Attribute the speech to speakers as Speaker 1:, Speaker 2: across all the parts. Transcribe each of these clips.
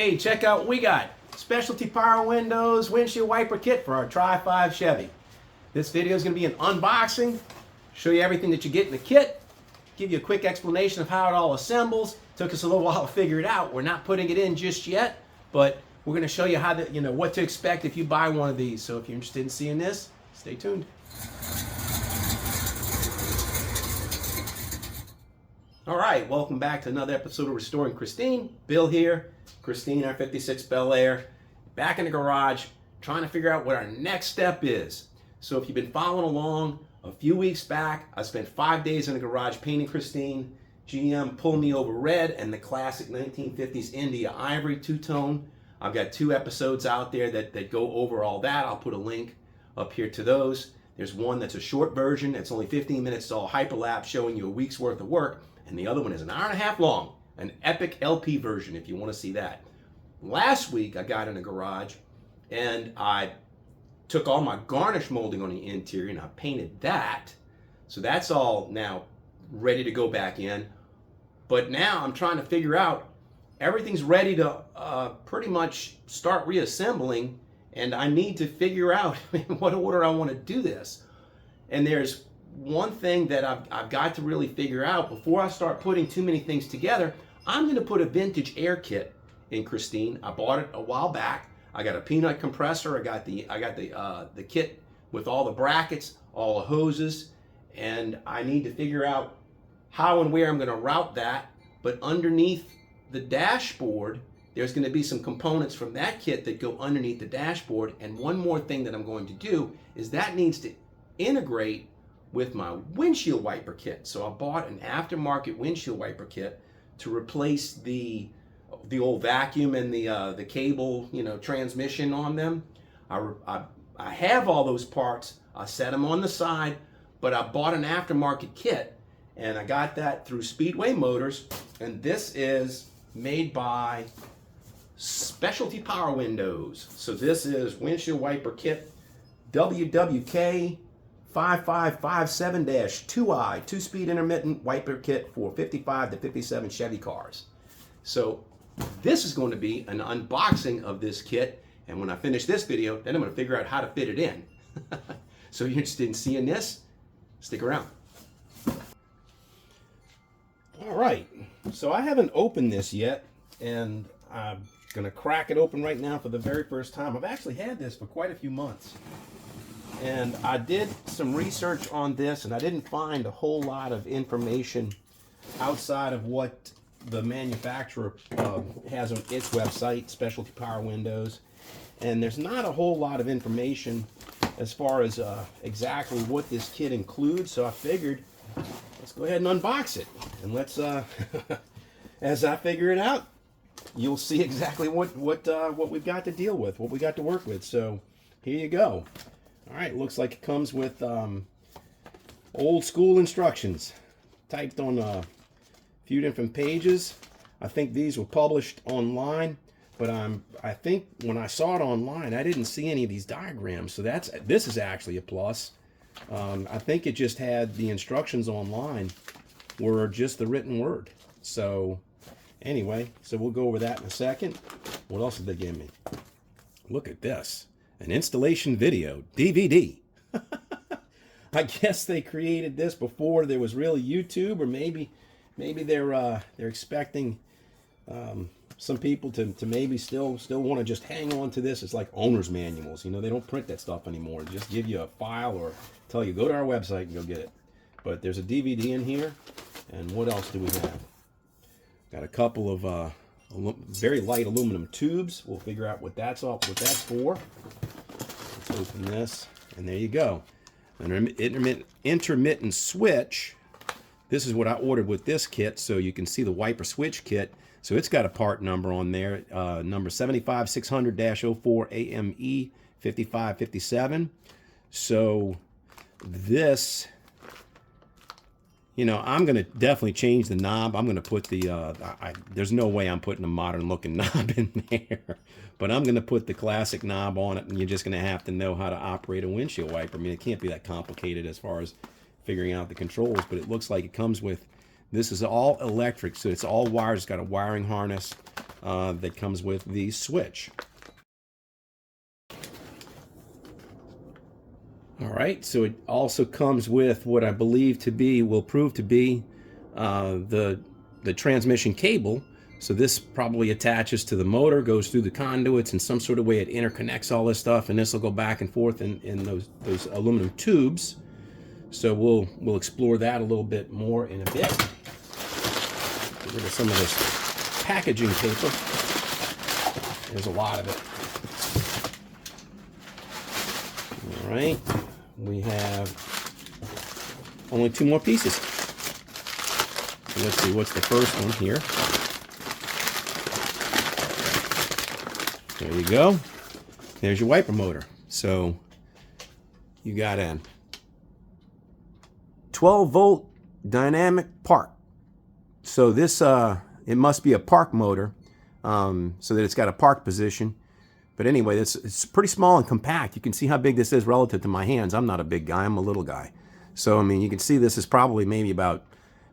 Speaker 1: Hey, check out what we got. Specialty power windows, windshield wiper kit for our Tri-Five Chevy. This video is going to be an unboxing, show you everything that you get in the kit, give you a quick explanation of how it all assembles. Took us a little while to figure it out. We're not putting it in just yet, but we're going to show you how what to expect if you buy one of these. So if you're interested in seeing this, stay tuned. All right, welcome back to another episode of Restoring Christine. Bill here, Christine, our 56 Bel Air, back in the garage, trying to figure out what our next step is. So if you've been following along, a few weeks back, I spent 5 days in the garage painting Christine. GM pulled me over red and the classic 1950s India ivory two-tone. I've got 2 episodes out there that go over all that. I'll put a link up here to those. There's one that's a short version. It's only 15 minutes. It's all hyperlapse, showing you a week's worth of work. And the other one is an hour and a half long, an epic LP version if you want to see that. Last week I got in the garage and I took all my garnish molding on the interior and I painted that. So that's all now ready to go back in. But now I'm trying to figure out, everything's ready to pretty much start reassembling, and I need to figure out in what order I want to do this. And there's one thing that I've got to really figure out before I start putting too many things together. I'm going to put a vintage air kit in Christine. I bought it a while back. I got a peanut compressor. I got the kit with all the brackets, all the hoses, and I need to figure out how and where I'm going to route that. But underneath the dashboard, there's going to be some components from that kit that go underneath the dashboard. And one more thing that I'm going to do is that needs to integrate with my windshield wiper kit. So I bought an aftermarket windshield wiper kit to replace the old vacuum and the cable, transmission on them. I have all those parts. I set them on the side, but I bought an aftermarket kit, and I got that through Speedway Motors, and this is made by Specialty Power Windows. So this is windshield wiper kit WWK 5557-2i 2-speed intermittent wiper kit for 55 to 57 Chevy cars. So this is going to be an unboxing of this kit, and when I finish this video, then I'm going to figure out how to fit it in. So if you're interested in seeing this, stick around. All right, so I haven't opened this yet, and I'm going to crack it open right now for the very first time. I've actually had this for quite a few months. And I did some research on this, and I didn't find a whole lot of information outside of what the manufacturer has on its website, Specialty Power Windows. And there's not a whole lot of information as far as exactly what this kit includes. So I figured, let's go ahead and unbox it. And let's, as I figure it out, you'll see exactly what we've got to deal with, what we got to work with. So here you go. All right, looks like it comes with old school instructions typed on a few different pages. I think these were published online, but I think when I saw it online, I didn't see any of these diagrams. So this is actually a plus. I think it just had the instructions online were just the written word. So anyway, so we'll go over that in a second. What else did they give me? Look at this. An installation video, DVD. I guess they created this before there was really YouTube, or maybe they're expecting some people to maybe still want to just hang on to this. It's like owner's manuals. They don't print that stuff anymore. They just give you a file or tell you go to our website and go get it. But there's a DVD in here, and what else do we have? Got a couple of very light aluminum tubes. We'll figure out what that's for. Let's open this, and there you go. An intermittent switch. This is what I ordered with this kit, so you can see the wiper switch kit. So it's got a part number on there, number 75600-04 AME 5557. So this, I'm going to definitely change the knob. I'm going to put the, there's no way I'm putting a modern looking knob in there. But I'm going to put the classic knob on it, and you're just going to have to know how to operate a windshield wiper. I mean, it can't be that complicated as far as figuring out the controls, but it looks like it comes with, this is all electric, so it's all wires. It's got a wiring harness. that comes with the switch. All right, so it also comes with what I believe to be, will prove to be, the transmission cable. So this probably attaches to the motor, goes through the conduits, in some sort of way it interconnects all this stuff, and this will go back and forth in those aluminum tubes. So we'll explore that a little bit more in a bit. Get rid of some of this packaging paper. There's a lot of it. All right, we have only 2 more pieces. So let's see, what's the first one here? There you go. There's your wiper motor. So you got a 12-volt dynamic park. So this, it must be a park motor, so that it's got a park position. But anyway, it's pretty small and compact. You can see how big this is relative to my hands. I'm not a big guy, I'm a little guy. So, I mean, you can see this is probably maybe about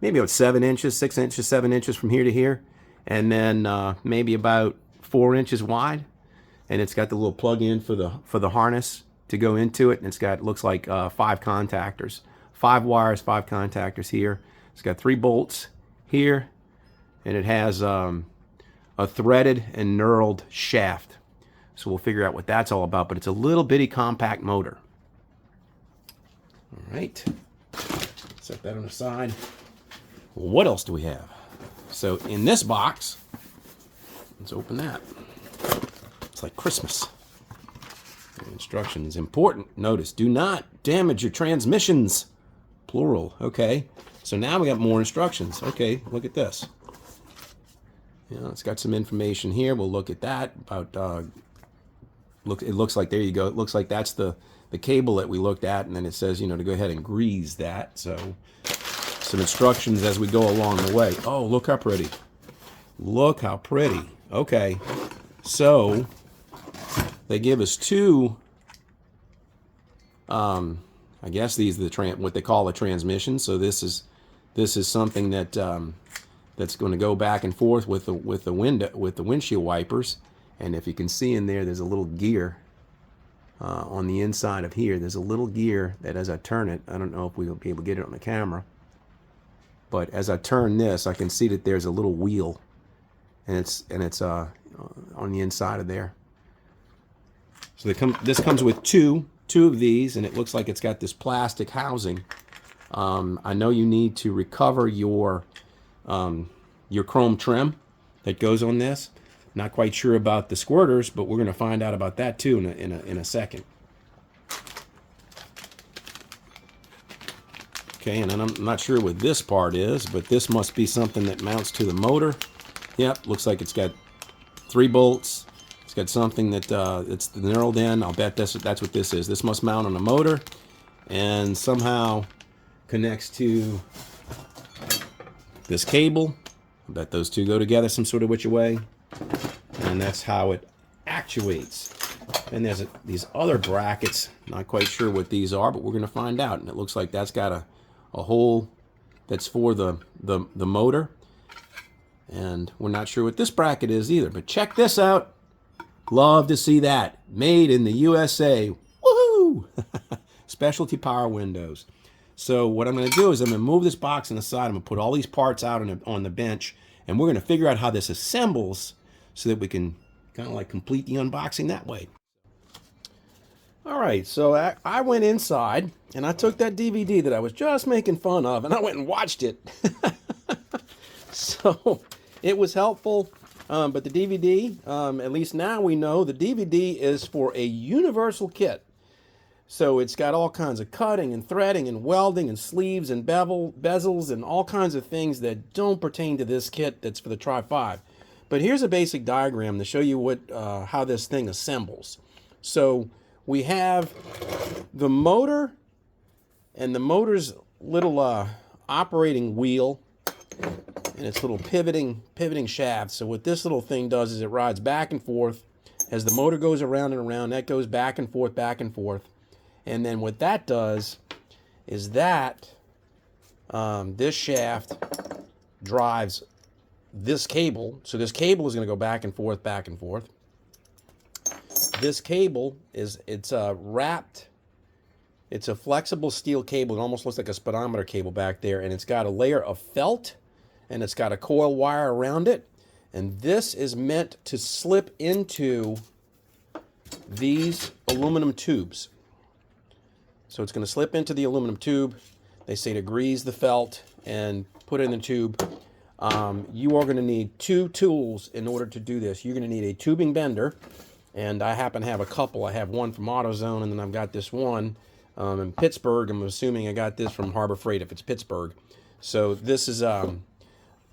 Speaker 1: 7 inches, 6 inches, 7 inches from here to here. And then maybe about 4 inches wide. And it's got the little plug-in for the harness to go into it. And it's got, looks like 5 contactors. 5 wires, 5 contactors here. It's got 3 bolts here. And it has a threaded and knurled shaft. So we'll figure out what that's all about. But it's a little bitty compact motor. All right. Set that on the side. What else do we have? So in this box, let's open that. It's like Christmas. The instructions, important. Notice, do not damage your transmissions. Plural. Okay. So now we got more instructions. Okay, look at this. Yeah, it's got some information here. We'll look at that. About it looks like, there you go. It looks like that's the cable that we looked at, and then it says, you know, to go ahead and grease that. So some instructions as we go along the way. Oh, look how pretty. Look how pretty. Okay. So they give us 2, I guess these are what they call a transmission. So this is something that that's going to go back and forth with the windshield wipers. And if you can see in there, there's a little gear on the inside of here. There's a little gear that, as I turn it, I don't know if we'll be able to get it on the camera, but as I turn this, I can see that there's a little wheel, and it's on the inside of there. So this comes with two of these, and it looks like it's got this plastic housing. I know you need to recover your chrome trim that goes on this. Not quite sure about the squirters, but we're going to find out about that too in a second. Okay, and I'm not sure what this part is, but this must be something that mounts to the motor. Yep, looks like it's got 3 bolts. It's got something that it's knurled in. I'll bet that's what this is. This must mount on a motor and somehow connects to this cable. I bet those two go together some sort of which way. And that's how it actuates. And there's these other brackets. Not quite sure what these are, but we're going to find out. And it looks like that's got a hole that's for the motor. And we're not sure what this bracket is either. But check this out. Love to see that. Made in the USA. Woohoo! Specialty power windows. So what I'm going to do is I'm going to move this box on the side. I'm going to put all these parts out on the bench. And we're going to figure out how this assembles so that we can kind of like complete the unboxing that way. All right, so I went inside and I took that DVD that I was just making fun of and I went and watched it. So it was helpful, but the DVD, at least now we know the DVD is for a universal kit. So it's got all kinds of cutting and threading and welding and sleeves and bezels and all kinds of things that don't pertain to this kit that's for the Tri-Five. But here's a basic diagram to show you how this thing assembles. So we have the motor and the motor's little operating wheel and its little pivoting shaft. So what this little thing does is it rides back and forth as the motor goes around and around. That goes back and forth, back and forth. And then what that does is that this shaft drives this cable. So this cable is going to go back and forth, back and forth. This cable it's wrapped. It's a flexible steel cable. It almost looks like a speedometer cable back there, and it's got a layer of felt, and it's got a coil wire around it. And this is meant to slip into these aluminum tubes. So it's going to slip into the aluminum tube. They say to grease the felt and put it in the tube. You are going to need 2 tools in order to do this. You're going to need a tubing bender, and I happen to have a couple. I have one from AutoZone, and then I've got this one in Pittsburgh. I'm assuming I got this from Harbor Freight if it's Pittsburgh. So this is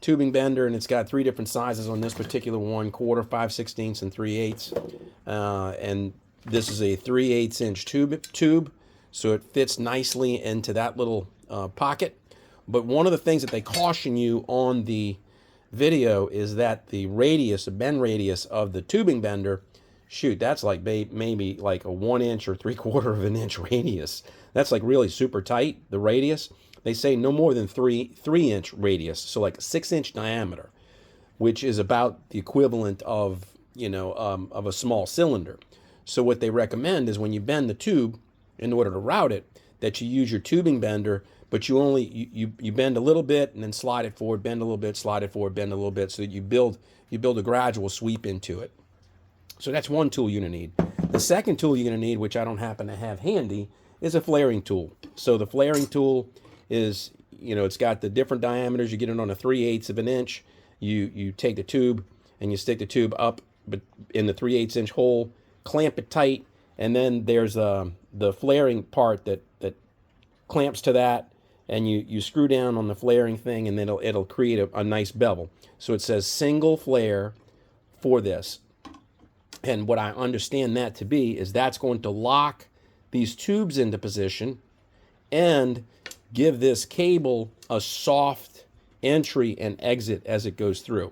Speaker 1: tubing bender, and it's got 3 different sizes on this particular one: 1/4, 5/16, and 3/8. And this is a 3/8 inch tube, so it fits nicely into that little pocket. But one of the things that they caution you on the video is that the radius, the bend radius of the tubing bender, shoot, that's like maybe like a 1 inch or 3/4 of an inch radius. That's like really super tight, the radius. They say no more than 3 inch radius, so like 6 inch diameter, which is about the equivalent of, of a small cylinder. So what they recommend is when you bend the tube, in order to route it, that you use your tubing bender, but you bend a little bit and then slide it forward, bend a little bit, slide it forward, bend a little bit, so that you build a gradual sweep into it. So that's one tool you're going to need. The second tool you're going to need, which I don't happen to have handy, is a flaring tool. So the flaring tool is, it's got the different diameters. You get it on a 3/8 of an inch. You take the tube and you stick the tube up in the 3/8 inch hole, clamp it tight, and then there's the flaring part that clamps to that, and you screw down on the flaring thing, and then it'll create a nice bevel. So it says single flare for this. And what I understand that to be is that's going to lock these tubes into position and give this cable a soft entry and exit as it goes through.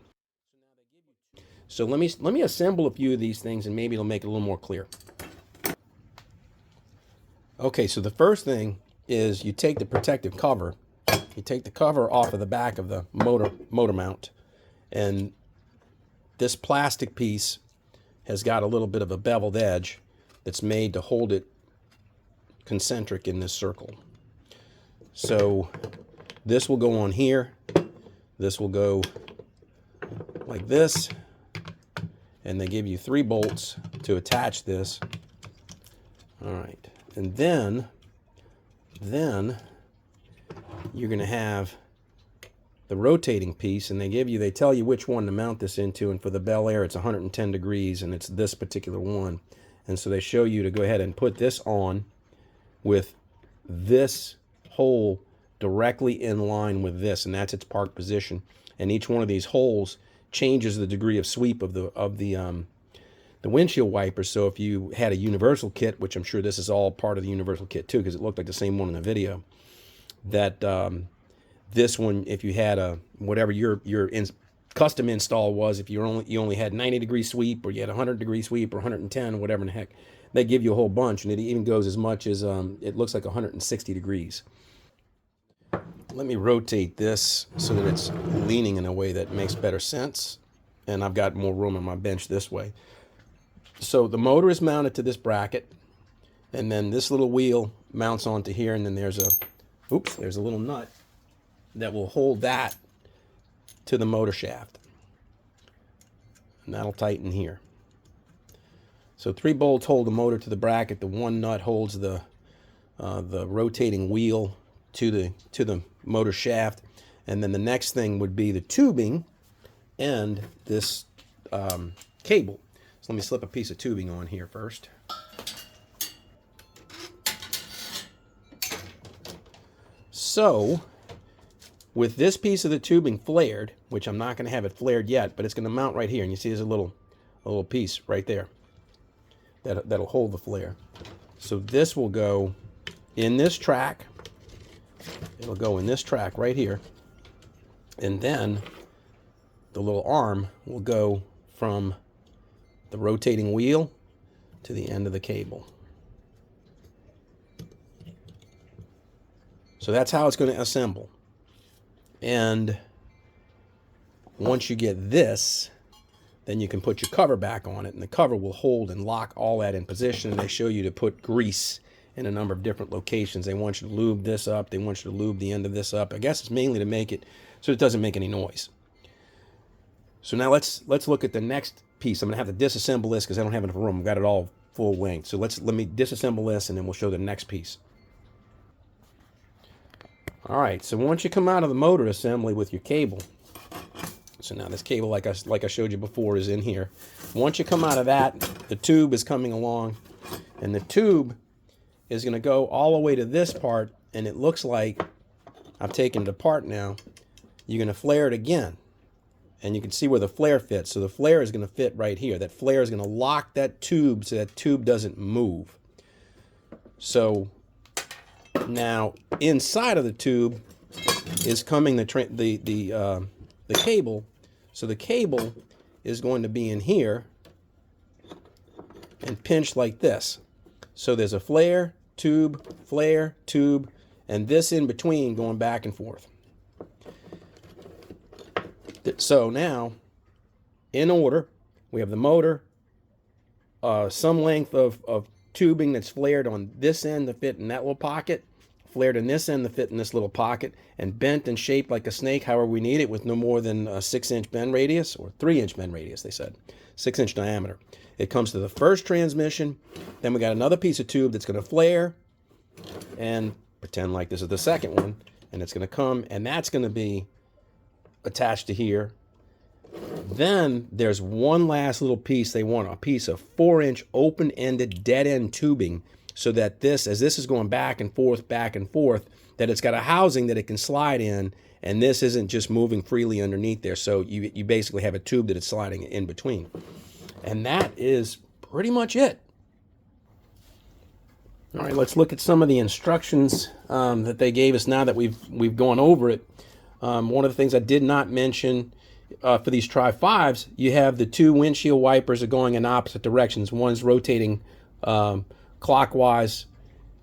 Speaker 1: So let me assemble a few of these things, and maybe it'll make it a little more clear. Okay, so the first thing is you take the protective cover. You take the cover off of the back of the motor mount, and this plastic piece has got a little bit of a beveled edge that's made to hold it concentric in this circle. So this will go on here. This will go like this, and they give you 3 bolts to attach this. All right, and then you're going to have the rotating piece, and they tell you which one to mount this into, and for the Bel Air it's 110 degrees, and it's this particular one. And so they show you to go ahead and put this on with this hole directly in line with this, and that's its park position. And each one of these holes changes the degree of sweep of the windshield wipers. So if you had a universal kit, which I'm sure this is all part of the universal kit too, because it looked like the same one in the video, that this one, if you had whatever your custom install was, if you only had 90-degree sweep, or you had 100-degree sweep, or 110, whatever in the heck, they give you a whole bunch, and it even goes as much as it looks like 160 degrees. Let me rotate this so that it's leaning in a way that makes better sense, and I've got more room on my bench this way. So the motor is mounted to this bracket, and then this little wheel mounts onto here, and then there's a little nut that will hold that to the motor shaft, and that'll tighten here. So 3 bolts hold the motor to the bracket. The 1 nut holds the rotating wheel to the motor shaft, and then the next thing would be the tubing and this cable. So let me slip a piece of tubing on here first. So with this piece of the tubing flared, which I'm not going to have it flared yet, but it's going to mount right here, and you see there's a little piece right there that'll hold the flare. So this will go in this track. It'll go in this track right here, and then the little arm will go from the rotating wheel to the end of the cable. So that's how it's going to assemble. And once you get this, then you can put your cover back on it, and the cover will hold and lock all that in position. And they show you to put grease in a number of different locations. They want you to lube this up. They want you to lube the end of this up. I guess it's mainly to make it so it doesn't make any noise. So now let's look at the next piece. I'm gonna have to disassemble this because I don't have enough room. I've got it all full length. So let me disassemble this, and then we'll show the next piece. All right, so once you come out of the motor assembly with your cable, so now this cable, like I showed you before, is in here. Once you come out of that, the tube is coming along, and the tube is going to go all the way to this part, and it looks like I've taken it apart now. You're going to flare it again, and you can see where the flare fits. So the flare is going to fit right here. That flare is going to lock that tube so that tube doesn't move. So now inside of the tube is coming the cable. So the cable is going to be in here and pinched like this. So there's a flare, tube, and this in between going back and forth. So now, in order, we have the motor, some length of tubing that's flared on this end to fit in that little pocket, flared in this end to fit in this little pocket, and bent and shaped like a snake however we need it, with no more than a 6-inch bend radius, or 3-inch bend radius, they said. 6-inch diameter. It comes to the first transmission. Then we got another piece of tube that's going to flare, and pretend like this is the second one, and it's going to come, and that's going to be attached to here. Then there's one last little piece. They want a piece of 4-inch open-ended dead-end tubing, so that this, as this is going back and forth, that it's got a housing that it can slide in, and this isn't just moving freely underneath there. So you basically have a tube that it's sliding in between. And that is pretty much it. All right, let's look at some of the instructions that they gave us now that we've gone over it. One of the things I did not mention for these Tri-Fives, you have the two windshield wipers are going in opposite directions. One's rotating clockwise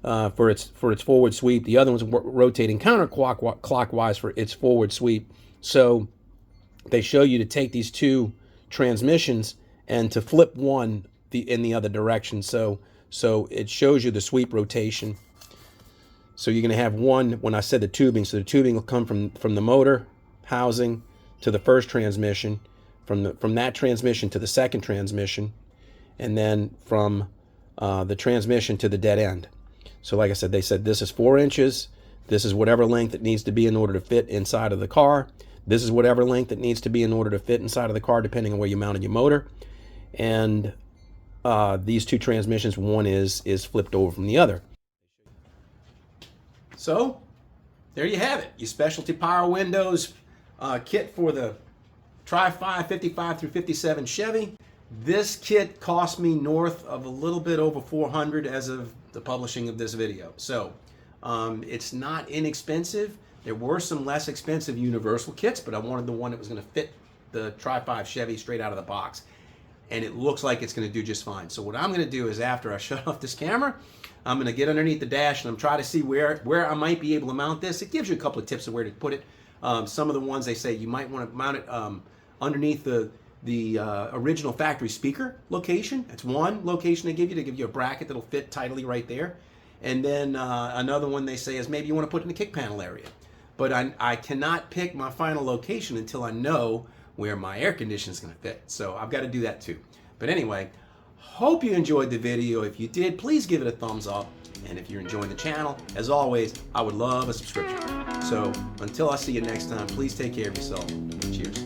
Speaker 1: for its forward sweep. The other one's rotating counterclockwise for its forward sweep. So they show you to take these two transmissions and to flip one in the other direction. So it shows you the sweep rotation. So you're going to have one, when I said the tubing, so the tubing will come from the motor housing to the first transmission, from that transmission to the second transmission, and then from the transmission to the dead end. So like I said, they said this is 4 inches. This is whatever length it needs to be in order to fit inside of the car. This is whatever length it needs to be in order to fit inside of the car, depending on where you mounted your motor. And these two transmissions, one is flipped over from the other. So there you have it, your specialty power windows kit for the Tri-Five 55 through 57 Chevy. This kit cost me north of a little bit over $400 as of the publishing of this video. So it's not inexpensive. There were some less expensive universal kits, but I wanted the one that was going to fit the Tri-Five Chevy straight out of the box. And it looks like it's going to do just fine. So what I'm going to do is, after I shut off this camera, I'm going to get underneath the dash and I'm trying to see where I might be able to mount this. It gives you a couple of tips of where to put it. Some of the ones they say you might want to mount it underneath the original factory speaker location. That's one location they give you a bracket that'll fit tidily right there. And then another one they say is maybe you want to put it in the kick panel area. But I cannot pick my final location until I know where my air conditioner is going to fit. So I've got to do that too. But anyway, hope you enjoyed the video. If you did, please give it a thumbs up. And if you're enjoying the channel, as always, I would love a subscription. So until I see you next time, please take care of yourself. Cheers.